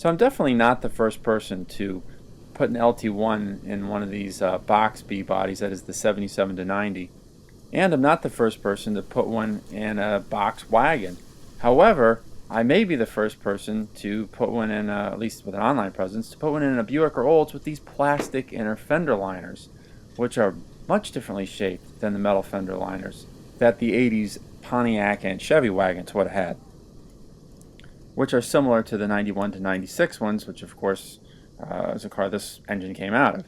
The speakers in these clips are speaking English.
So I'm definitely not the first person to put an LT1 in one of these box B bodies, that is the 77 to 90. And I'm not the first person to put one in a box wagon. However, I may be the first person to put one in, at least with an online presence, to put one in a Buick or Olds with these plastic inner fender liners, which are much differently shaped than the metal fender liners that the 80s Pontiac and Chevy wagons would have had, which are similar to the 91 to 96 ones, which of course is a car this engine came out of.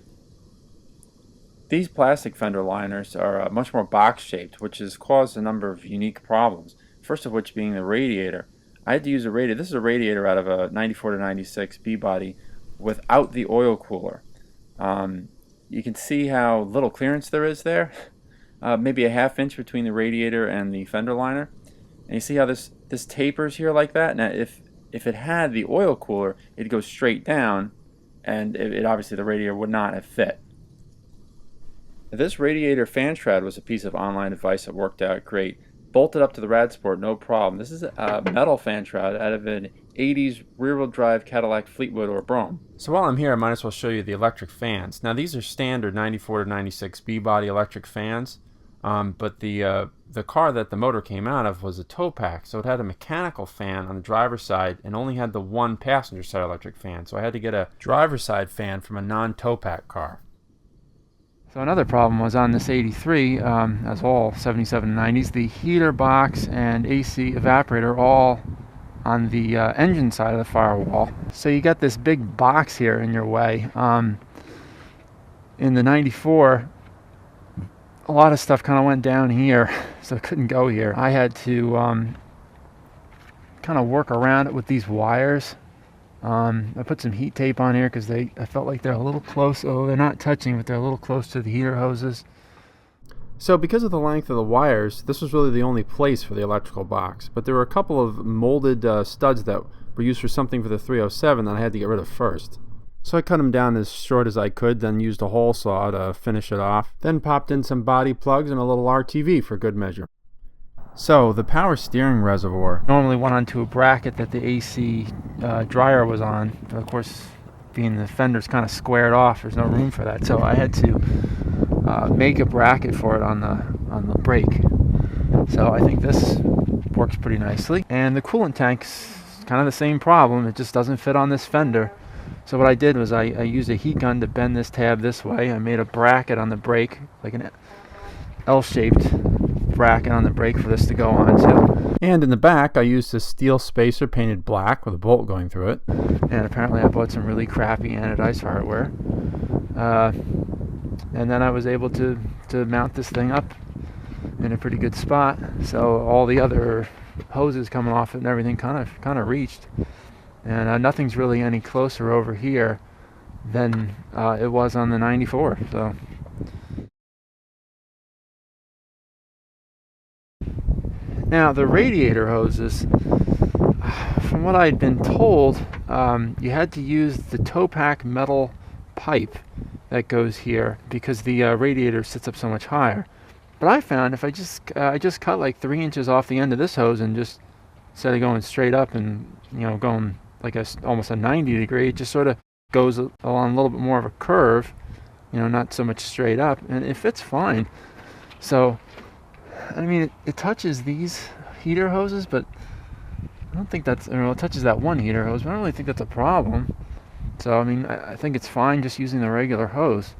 These plastic fender liners are much more box-shaped, which has caused a number of unique problems, first of which being the radiator. I had to use a radiator. This is a radiator out of a 94 to 96 B-body without the oil cooler. You can see how little clearance there is there, maybe a ½ inch between the radiator and the fender liner. And you see how this tapers here like that? Now, if it had the oil cooler, it'd go straight down, and it obviously the radiator would not have fit. This radiator fan shroud was a piece of online advice that worked out great. Bolted up to the Radsport, no problem. This is a metal fan shroud out of an 80s rear-wheel drive Cadillac Fleetwood or Brougham. So while I'm here, I might as well show you the electric fans. Now these are standard 94 to 96 B-body electric fans, but the car that the motor came out of was a tow pack, so it had a mechanical fan on the driver's side and only had the one passenger side electric fan. So I had to get a driver's side fan from a non-tow pack car. So another problem was on this 83, as all 77 and 90s, the heater box and AC evaporator all on the engine side of the firewall. So you got this big box here in your way. In the 94, a lot of stuff kind of went down here, so it couldn't go here. I had to kind of work around it with these wires. I put some heat tape on here because I felt like they're a little close. Oh, they're not touching, but they're a little close to the heater hoses. So because of the length of the wires, this was really the only place for the electrical box. But there were a couple of molded studs that were used for something for the 307 that I had to get rid of first. So I cut them down as short as I could, then used a hole saw to finish it off. Then popped in some body plugs and a little RTV for good measure. So the power steering reservoir Normally went onto a bracket that the AC dryer was on. But of course, being the fender's kind of squared off, there's no room for that. So I had to make a bracket for it on the brake. So I think this works pretty nicely. And the coolant tank's kind of the same problem. It just doesn't fit on this fender. So what I did was I used a heat gun to bend this tab this way. I made a bracket on the brake, like an L-shaped bracket on the brake for this to go on to. And in the back, I used a steel spacer painted black with a bolt going through it. And apparently I bought some really crappy anodized hardware. And then I was able to mount this thing up in a pretty good spot. So all the other hoses coming off it and everything kind of reached. And nothing's really any closer over here than it was on the 94. So. Now the radiator hoses, from what I'd been told, you had to use the tow pack metal pipe that goes here because the radiator sits up so much higher. But I found if I just cut like 3 inches off the end of this hose and just instead of going straight up and going like almost a 90 degree, it just sort of goes along a little bit more of a curve, not so much straight up, and it fits fine. So I mean, it touches these heater hoses, but I don't think that's, it touches that one heater hose, but I don't really think that's a problem. So, I mean, I think it's fine just using the regular hose.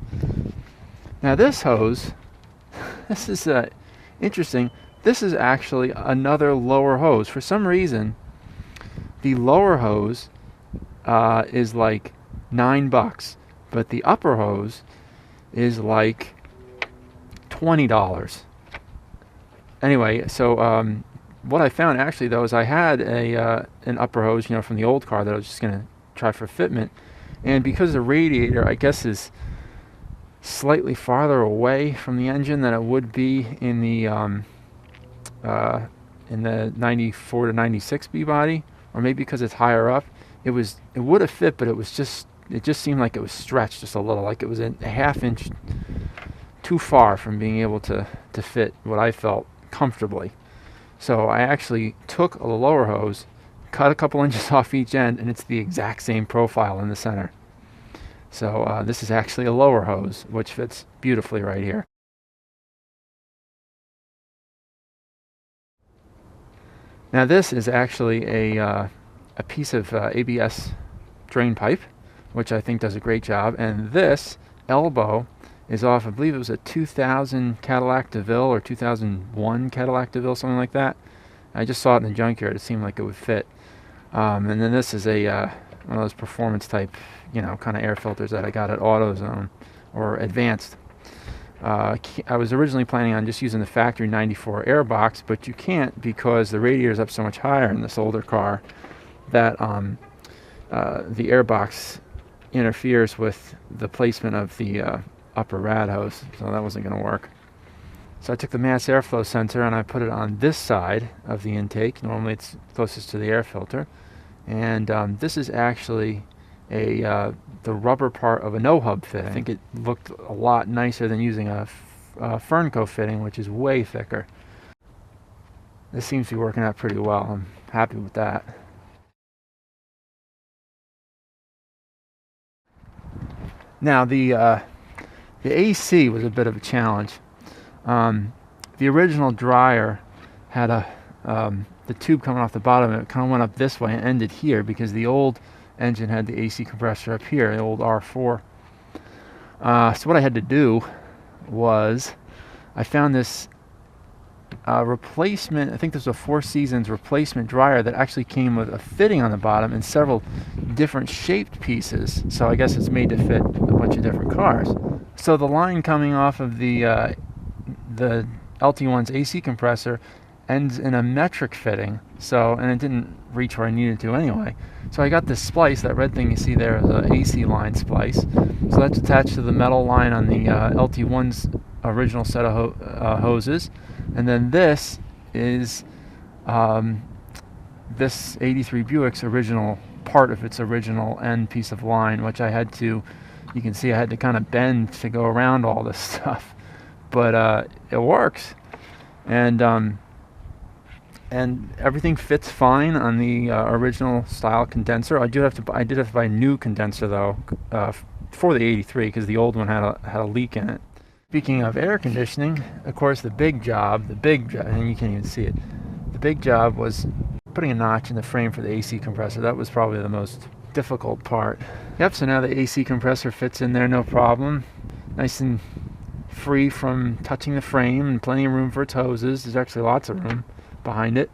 Now this hose, this is interesting. This is actually another lower hose. For some reason, the lower hose is like $9, but the upper hose is like $20. Anyway, so what I found actually though is I had an upper hose, from the old car that I was just gonna try for fitment, and because the radiator, I guess, is slightly farther away from the engine than it would be in the 94 to 96 B body, or maybe because it's higher up, it would have fit, but it just seemed like it was stretched just a little, like it was a ½ inch too far from being able to fit what I felt comfortably. So I actually took a lower hose, cut a couple inches off each end, and it's the exact same profile in the center. So this is actually a lower hose, which fits beautifully right here. Now this is actually a piece of ABS drain pipe, which I think does a great job. And this elbow is off, I believe it was a 2000 Cadillac DeVille or 2001 Cadillac DeVille, something like that. I just saw it in the junkyard. It seemed like it would fit. And then this is a one of those performance type, kind of air filters that I got at AutoZone or Advanced. I was originally planning on just using the factory 94 air box, but you can't because the radiator is up so much higher in this older car that the air box interferes with the placement of the upper rad hose, so that wasn't going to work. So I took the mass airflow sensor and I put it on this side of the intake. Normally it's closest to the air filter, and this is actually the rubber part of a no-hub fitting. I think it looked a lot nicer than using a Fernco fitting, which is way thicker. This seems to be working out pretty well. I'm happy with that. Now the AC was a bit of a challenge. The original dryer had the tube coming off the bottom, and it kind of went up this way and ended here because the old engine had the AC compressor up here, the old R4. So what I had to do was I found this replacement, I think there's a Four Seasons replacement dryer that actually came with a fitting on the bottom and several different shaped pieces. So I guess it's made to fit a bunch of different cars. So the line coming off of the LT1's AC compressor ends in a metric fitting, and it didn't reach where I needed to anyway. So I got this splice, that red thing you see there is an AC line splice. So that's attached to the metal line on the LT1's original set of hoses. And then this is this 83 Buick's original part of its original end piece of line, which I had to, you can see I had to kind of bend to go around all this stuff. But it works. And everything fits fine on the original style condenser. I did have to buy a new condenser though for the 83 because the old one had a leak in it. Speaking of air conditioning, of course the big job, and you can't even see it. The big job was putting a notch in the frame for the AC compressor. That was probably the most difficult part. Yep, so now the AC compressor fits in there no problem. Nice and free from touching the frame, and plenty of room for its hoses. There's actually lots of room behind it.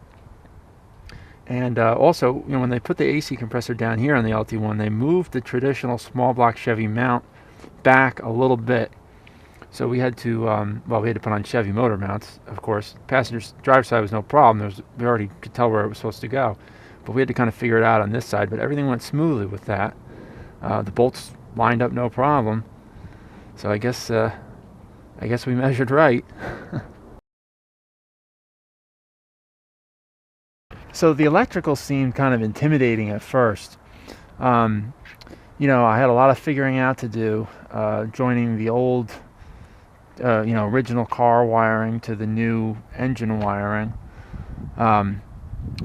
And also, when they put the AC compressor down here on the LT1, they moved the traditional small block Chevy mount back a little bit. So we had to, we had to put on Chevy motor mounts, of course. Passenger's driver's side was no problem. We already could tell where it was supposed to go. But we had to kind of figure it out on this side. But everything went smoothly with that. The bolts lined up no problem. So I guess we measured right. So the electrical seemed kind of intimidating at first. I had a lot of figuring out to do, joining the old, original car wiring to the new engine wiring. I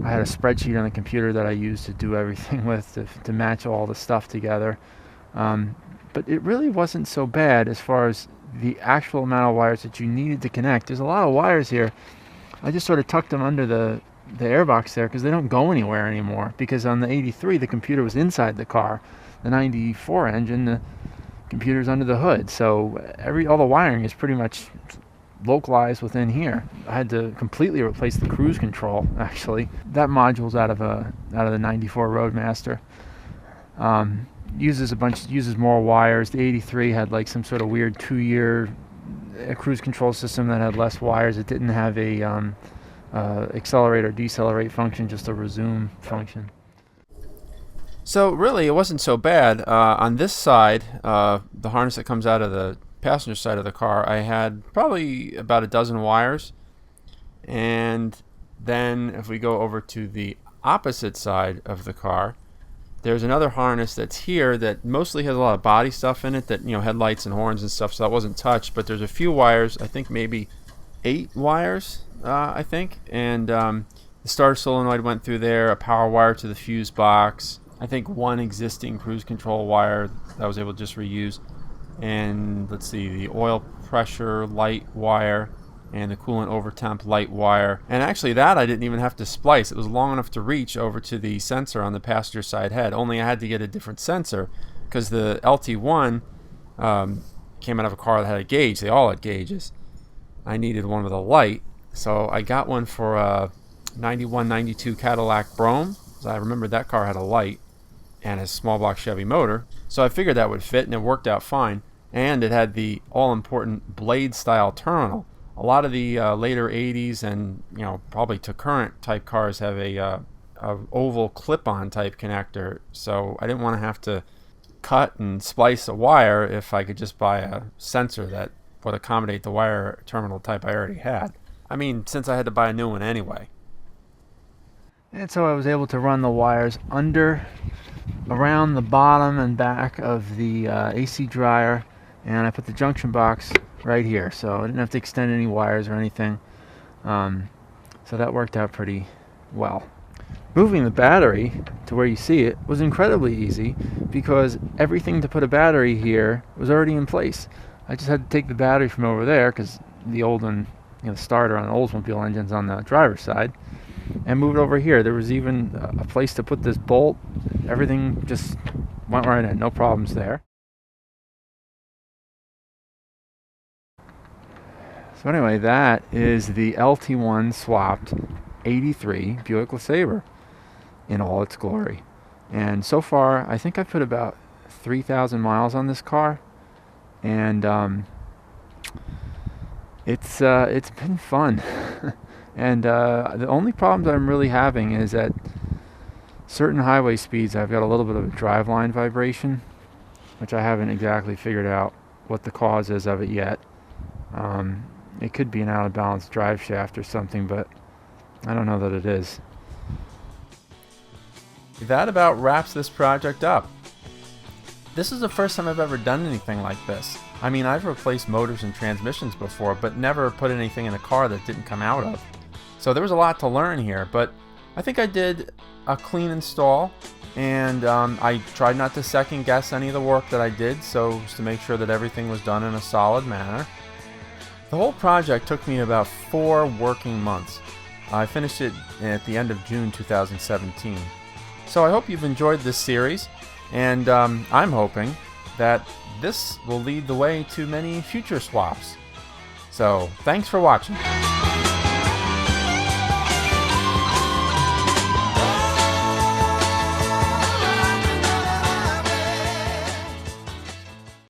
had a spreadsheet on the computer that I used to do everything with to match all the stuff together. But it really wasn't so bad as far as the actual amount of wires that you needed to connect. There's a lot of wires here. I just sort of tucked them under the airbox there because they don't go anywhere anymore, because on the 83 the computer was inside the car. The 94 engine, the computer's under the hood, so all the wiring is pretty much localized within here. I had to completely replace the cruise control. Actually, that module's out of the 94 Roadmaster. Uses more wires. The 83 had like some sort of weird 2-year cruise control system that had less wires. It didn't have a accelerate or decelerate function, just a resume function. So really, it wasn't so bad. On this side, the harness that comes out of the passenger side of the car, I had probably about a dozen wires. And then if we go over to the opposite side of the car, there's another harness that's here that mostly has a lot of body stuff in it, that, headlights and horns and stuff, so that wasn't touched. But there's a few wires, I think maybe 8 wires, and The starter solenoid went through there, a power wire to the fuse box, I think one existing cruise control wire that I was able to just reuse, and let's see, the oil pressure light wire and the coolant over temp light wire. And actually that I didn't even have to splice. It was long enough to reach over to the sensor on the passenger side head, only I had to get a different sensor because the LT1 came out of a car that had a gauge. They all had gauges. I needed one with a light, so I got one for a 91, 92 Cadillac Brougham. So I remembered that car had a light and a small block Chevy motor, so I figured that would fit, and it worked out fine. And it had the all-important blade style terminal. A lot of the later 80s and probably to current type cars have a oval clip-on type connector, so I didn't want to have to cut and splice a wire if I could just buy a sensor that would accommodate the wire terminal type I already had. I mean, since I had to buy a new one anyway. And so I was able to run the wires around the bottom and back of the AC dryer, and I put the junction box right here, so I didn't have to extend any wires or anything. So that worked out pretty well. Moving the battery to where you see it was incredibly easy because everything to put a battery here was already in place. I just had to take the battery from over there, because the old one, the starter on the Oldsmobile engine's on the driver's side, and move it over here. There was even a place to put this bolt. Everything just went right in, no problems there. So anyway, that is the LT1 swapped 83 Buick LeSabre in all its glory. And so far, I think I've put about 3,000 miles on this car, and it's been fun. And the only problems I'm really having is at certain highway speeds I've got a little bit of a driveline vibration, which I haven't exactly figured out what the cause is of it yet. It could be an out of balance drive shaft or something, but I don't know that it is. That about wraps this project up. This is the first time I've ever done anything like this. I mean, I've replaced motors and transmissions before, but never put anything in a car that didn't come out of. So there was a lot to learn here, but I think I did a clean install, and I tried not to second guess any of the work that I did, so just to make sure that everything was done in a solid manner. The whole project took me about 4 working months. I finished it at the end of June 2017. So I hope you've enjoyed this series, and I'm hoping that this will lead the way to many future swaps. So thanks for watching.